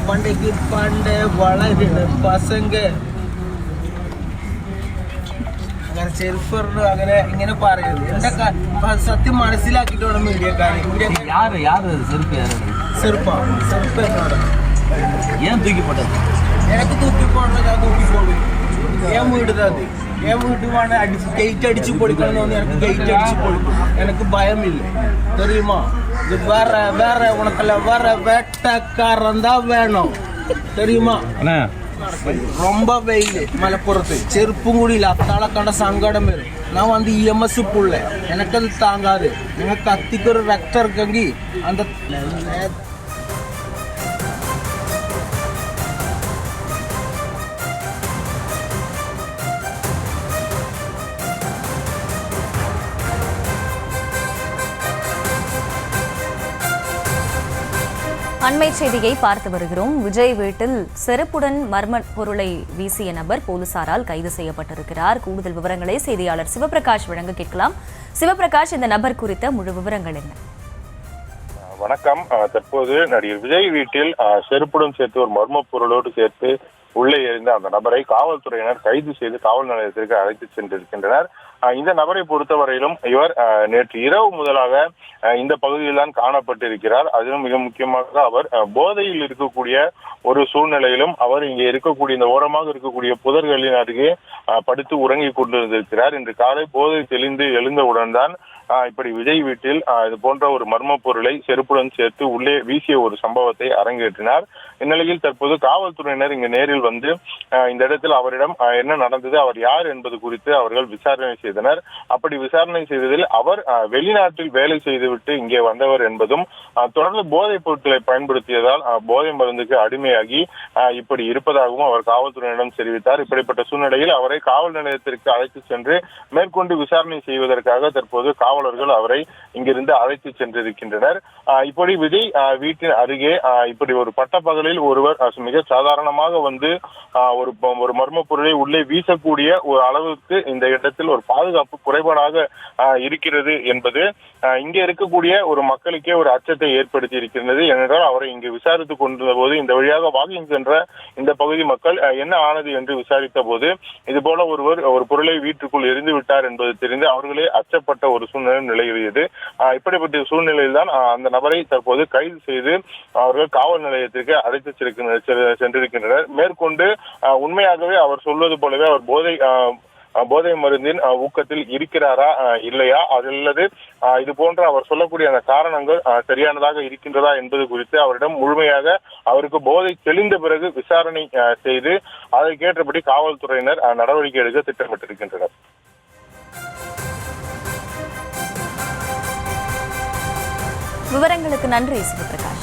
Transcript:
പണ്ടേക്ക് പണ്ട് വളരുന്ന പസങ്ക അങ്ങനെ ചെരുപ്പറിന് അങ്ങനെ ഇങ്ങനെ പറയുന്നത് എന്റെ സത്യം മനസ്സിലാക്കിയിട്ട് വേണം മീഡിയക്കാരെ ചെറുപ്പ് എന്നോട് எனக்கு தூக்கி போடுறது நான் தூக்கி போடுவேன் என் வீடு தான் அது என் வீட்டு வேணா கெயிட் அடிச்சு பொடிக்கணும்னு எனக்கு கெயிட் அடிச்சு பொடிக்கும் எனக்கு பயம் இல்லை தெரியுமா இது வேற உனக்கெல்லாம் வேற வேட்டக்காரன் தான் வேணும் தெரியுமா ரொம்ப வெயில் மலைப்புறத்து செருப்பும் கூட இல்லை அத்தால கண்ட சங்கடம் வரும் நான் வந்து இஎம்எஸ் புள்ள எனக்கு அது தாங்காது எனக்கு கத்திக்கு ஒரு ரெக்டர் இருக்கங்கி அந்த அண்மை செய்தியை பார்த்து வருகிறோம். விஜய் வீட்டில் செருப்புடன் மர்ம பொருளை வீசிய நபர் போலீசாரால் கைது செய்யப்பட்டிருக்கிறார். கூடுதல் விவரங்களை செய்தியாளர் சிவபிரகாஷ் வழங்க கேட்கலாம். சிவபிரகாஷ், இந்த நபர் குறித்த முழு விவரங்கள் என்ன? வணக்கம். தற்போது நடிகர் விஜய் வீட்டில் செருப்புடன் சேர்த்து ஒரு மர்ம பொருளோடு சேர்த்து உள்ளே எறிந்த அந்த நபரை காவல்துறையினர் கைது செய்து காவல் நிலையத்திற்கு அழைத்து சென்றிருக்கின்றனர். இந்த நபரை பொறுத்தவரையிலும் இவர் நேற்று இரவு முதலாக இந்த பகுதியில் தான் காணப்பட்டிருக்கிறார். அதிலும் மிக முக்கியமாக அவர் போதையில் இருக்கக்கூடிய ஒரு சூழ்நிலையிலும் அவர் இங்கே இருக்கக்கூடிய இந்த ஓரமாக இருக்கக்கூடிய புதர்களின் அருகே படுத்து உறங்கி கொண்டிருந்திருக்கிறார். இன்று காலை போதை தெளிந்து எழுந்தவுடன் தான் இப்படி விஜய் வீட்டில் இது போன்ற ஒரு மர்ம பொருளை செருப்புடன் சேர்த்து உள்ளே வீசிய ஒரு சம்பவத்தை அரங்கேற்றினார். இந்நிலையில் தற்போது காவல்துறையினர் இங்கு நேரில் வந்து இந்த இடத்தில் அவரிடம் என்ன நடந்தது, அவர் யார் என்பது குறித்து அவர்கள் விசாரணை செய்தனர். அப்படி விசாரணை செய்ததில் அவர் வெளிநாட்டில் வேலை செய்துவிட்டு இங்கே வந்தவர் என்பதும் தொடர்ந்து போதைப் பொருட்களை பயன்படுத்தியதால் போதை மருந்துக்கு அடிமையாகி இப்படி இருப்பதாகவும் அவர் காவல்துறையினரிடம் தெரிவித்தார். இப்படிப்பட்ட சூழ்நிலையில் அவரை காவல் நிலையத்திற்கு அழைத்து சென்று மேற்கொண்டு விசாரணை செய்வதற்காக தற்போது காவலர்கள் அவரை இங்கிருந்து அழைத்து சென்றிருக்கின்றனர். இப்படி விஜய் வீட்டின் அருகே இப்படி ஒரு பட்டப்பகலில் ஒருவர் மிக சாதாரணமாக வந்து ஒரு மர்ம பொருளை உள்ளே வீசக்கூடிய ஒரு அளவுக்கு இந்த இடத்தில் ஒரு பாதுகாப்பு குறைபாடாக இருக்கிறது என்பது இங்கே இருக்கக்கூடிய ஒரு மக்களுக்கே ஒரு அச்சத்தை ஏற்படுத்தி இருக்கிறது. ஏனென்றால் அவரை இங்கு விசாரித்துக் கொண்டிருந்த போது இந்த வழியாக வாக்கிங் சென்ற இந்த பகுதி மக்கள் என்ன ஆனது என்று விசாரித்த போது இது போல ஒருவர் ஒரு பொருளை வீட்டுக்குள் எரிந்து விட்டார் என்பது தெரிந்து அவர்களே அச்சப்பட்ட ஒரு சூழ்நிலை நிலவியது. இப்படிப்பட்ட சூழ்நிலையில் தான் அந்த நபரை தற்போது கைது செய்து அவர்கள் காவல் நிலையத்திற்கு அழைத்து சென்றிருக்கின்றனர். மேற்கொண்டு உண்மையாகவே அவர் சொல்வது போலவே அவர் போதை மருந்தின் ஊக்கத்தில் இருக்கிறாரா இல்லையா, அல்லது இது போன்ற அவர் சொல்லக்கூடிய அந்த காரணங்கள் சரியானதாக இருக்கின்றதா என்பது குறித்து அவரிடம் முழுமையாக அவருக்கு போதை தெளிந்த பிறகு விசாரணை செய்து அதற்கேற்றபடி காவல்துறையினர் நடவடிக்கை எடுக்க திட்டமிட்டிருக்கின்றனர். விவரங்களுக்கு நன்றி சிவபிரகாஷ்.